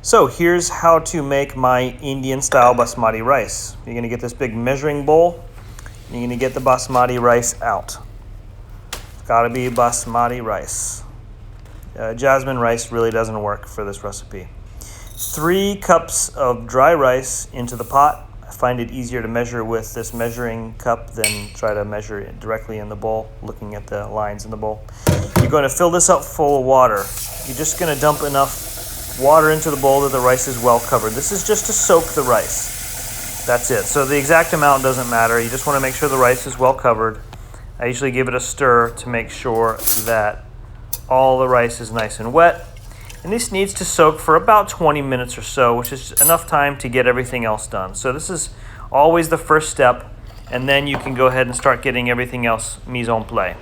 So here's how to make my Indian style basmati rice. You're gonna get this big measuring bowl. And you're gonna get the basmati rice out. It's gotta be basmati rice. Jasmine rice really doesn't work for this recipe. 3 cups of dry rice into the pot. I find it easier to measure with this measuring cup than try to measure it directly in the bowl, looking at the lines in the bowl. You're going to fill this up full of water. You're just going to dump enough water into the bowl that the rice is well covered. This is just to soak the rice. That's it. So the exact amount doesn't matter. You just want to make sure the rice is well covered. I usually give it a stir to make sure that all the rice is nice and wet. And this needs to soak for about 20 minutes or so, which is enough time to get everything else done. So this is always the first step, and then you can go ahead and start getting everything else mise en place.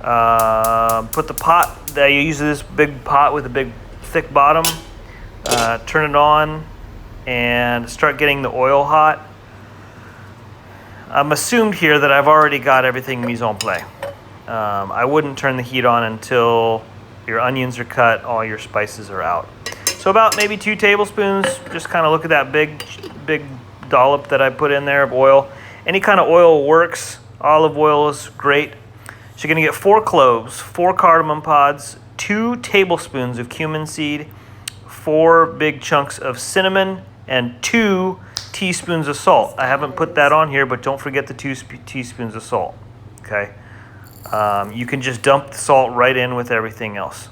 Put the pot, you use this big pot with a big thick bottom, turn it on, and start getting the oil hot. I'm assumed here that I've already got everything mise en place. I wouldn't turn the heat on until your onions are cut, all your spices are out. So about maybe 2 tablespoons, just kind of look at that big dollop that I put in there of oil. Any kind of oil works. Olive oil is great. So you're gonna get 4 cloves, 4 cardamom pods, 2 tablespoons of cumin seed, 4 big chunks of cinnamon, and 2 teaspoons of salt. I haven't put that on here, but don't forget the 2 teaspoons of salt, okay? You can just dump the salt right in with everything else.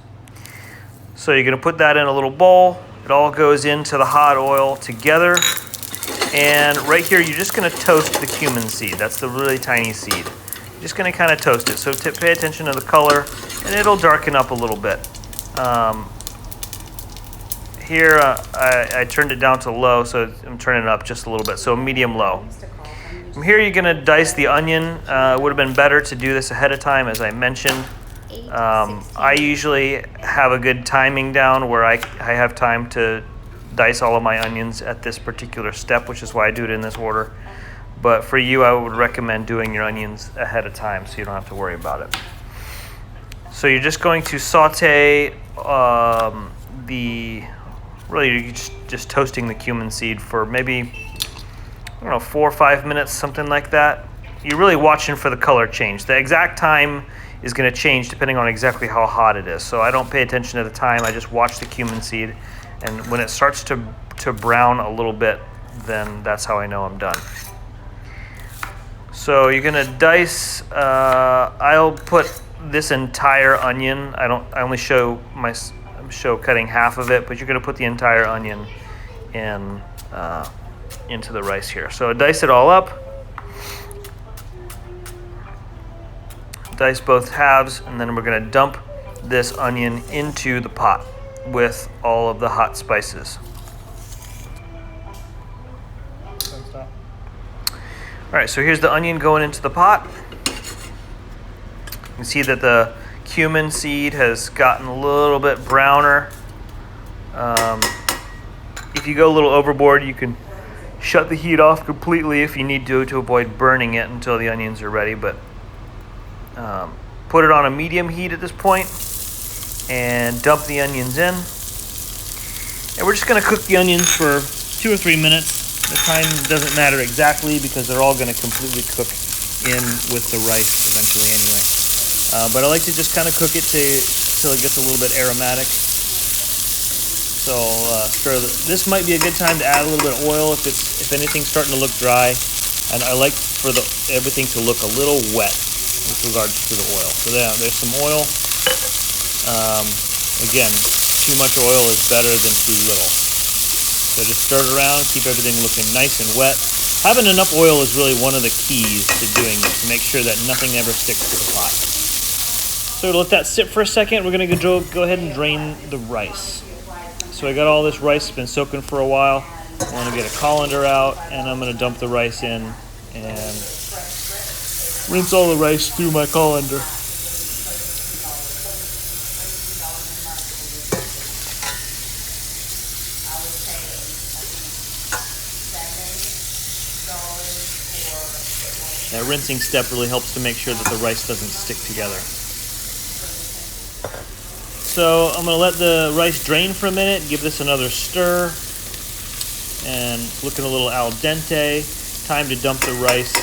So you're gonna put that in a little bowl. It all goes into the hot oil together. And right here, you're just gonna toast the cumin seed. That's the really tiny seed. You're just gonna kind of toast it. So pay attention to the color, and it'll darken up a little bit. Here, I turned it down to low, so I'm turning it up just a little bit, so medium-low. From here, you're gonna dice the onion. It would have been better to do this ahead of time, as I mentioned. I usually have a good timing down where I have time to dice all of my onions at this particular step, which is why I do it in this order. But for you, I would recommend doing your onions ahead of time so you don't have to worry about it. So you're just going to saute you're just toasting the cumin seed for maybe, I don't know, 4 or 5 minutes, something like that. You're really watching for the color change. The exact time is going to change depending on exactly how hot it is. So I don't pay attention to the time. I just watch the cumin seed. And when it starts to brown a little bit, then that's how I know I'm done. So you're going to dice. I'll put this entire onion. I only show cutting half of it, but you're going to put the entire onion in into the rice here. So dice it all up. Dice both halves, and then we're going to dump this onion into the pot with all of the hot spices. All right, so here's the onion going into the pot. You can see that the cumin seed has gotten a little bit browner. If you go a little overboard, you can shut the heat off completely if you need to avoid burning it until the onions are ready. But put it on a medium heat at this point and dump the onions in. And we're just going to cook the onions for 2 or 3 minutes. The time doesn't matter exactly because they're all going to completely cook in with the rice eventually anyway. But I like to just kind of cook it till it gets a little bit aromatic. So this might be a good time to add a little bit of oil if anything's starting to look dry. And I like for everything to look a little wet with regards to the oil. So there's some oil. Again, too much oil is better than too little. So just stir it around, keep everything looking nice and wet. Having enough oil is really one of the keys to doing this, to make sure that nothing ever sticks to the pot. So to let that sit for a second, we're going to go ahead and drain the rice. So I got all this rice, it's been soaking for a while. I want to get a colander out, and I'm going to dump the rice in and rinse all the rice through my colander. That rinsing step really helps to make sure that the rice doesn't stick together. so I'm going to let the rice drain for a minute, give this another stir, and looking a little al dente. Time to dump the rice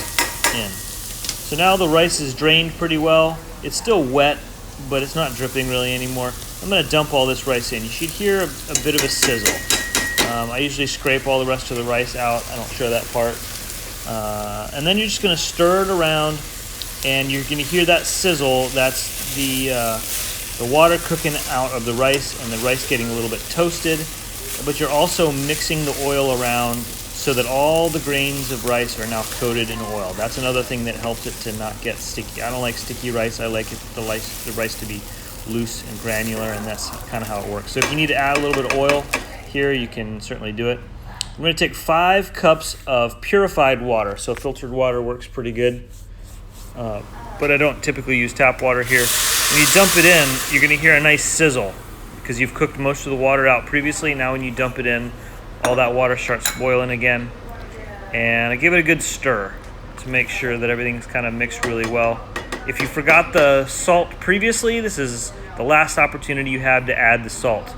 in. So now the rice is drained pretty well. It's still wet, but it's not dripping really anymore. I'm going to dump all this rice in. You should hear a bit of a sizzle. I usually scrape all the rest of the rice out. I don't show that part. And then you're just going to stir it around, and you're going to hear that sizzle. That's the water cooking out of the rice and the rice getting a little bit toasted. But you're also mixing the oil around so that all the grains of rice are now coated in oil. That's another thing that helps it to not get sticky. I don't like sticky rice. I like the rice to be loose and granular, and that's kind of how it works. So if you need to add a little bit of oil here, you can certainly do it. I'm going to take 5 cups of purified water. So filtered water works pretty good, but I don't typically use tap water here. When you dump it in, you're going to hear a nice sizzle because you've cooked most of the water out previously. Now when you dump it in, all that water starts boiling again. And I give it a good stir to make sure that everything's kind of mixed really well. If you forgot the salt previously, this is the last opportunity you have to add the salt.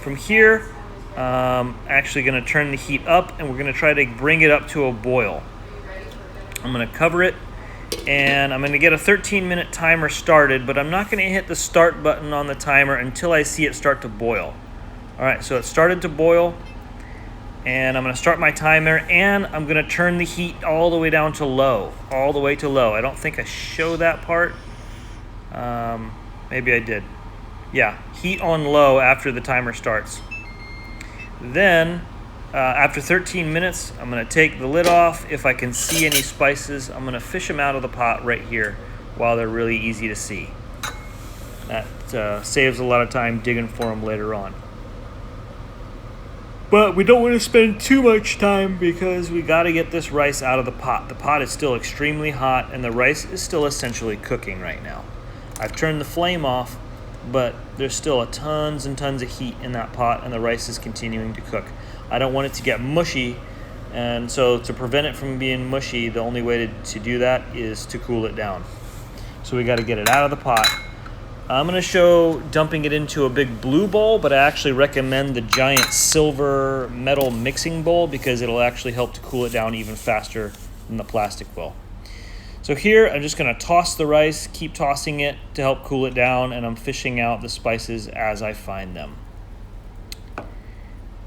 From here, actually going to turn the heat up, and we're going to try to bring it up to a boil. I'm going to cover it, and I'm going to get a 13-minute timer started, but I'm not going to hit the start button on the timer until I see it start to boil. All right, so it started to boil, and I'm going to start my timer, and I'm going to turn the heat all the way down to low, all the way to low. I don't think I show that part. Maybe I did. Yeah, heat on low after the timer starts. Then, after 13 minutes, I'm going to take the lid off. If I can see any spices, I'm going to fish them out of the pot right here while they're really easy to see. That saves a lot of time digging for them later on. But we don't want to spend too much time because we got to get this rice out of the pot. The pot is still extremely hot, and the rice is still essentially cooking right now. I've turned the flame off, but there's still tons and tons of heat in that pot, and the rice is continuing to cook. I don't want it to get mushy, and so to prevent it from being mushy, the only way to do that is to cool it down. So we got to get it out of the pot. I'm going to show dumping it into a big blue bowl, but I actually recommend the giant silver metal mixing bowl because it'll actually help to cool it down even faster than the plastic will. So here, I'm just going to toss the rice, keep tossing it to help cool it down, and I'm fishing out the spices as I find them.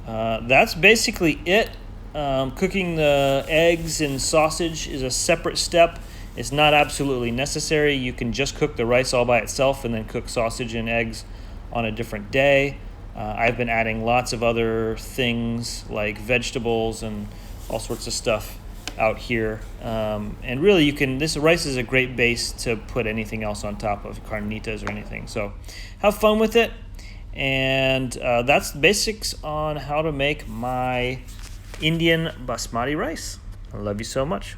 That's basically it. Cooking the eggs and sausage is a separate step. It's not absolutely necessary. You can just cook the rice all by itself and then cook sausage and eggs on a different day. I've been adding lots of other things like vegetables and all sorts of stuff out here. And really this rice is a great base to put anything else on top of, carnitas or anything. So have fun with it. And that's the basics on how to make my Indian basmati rice. I love you so much.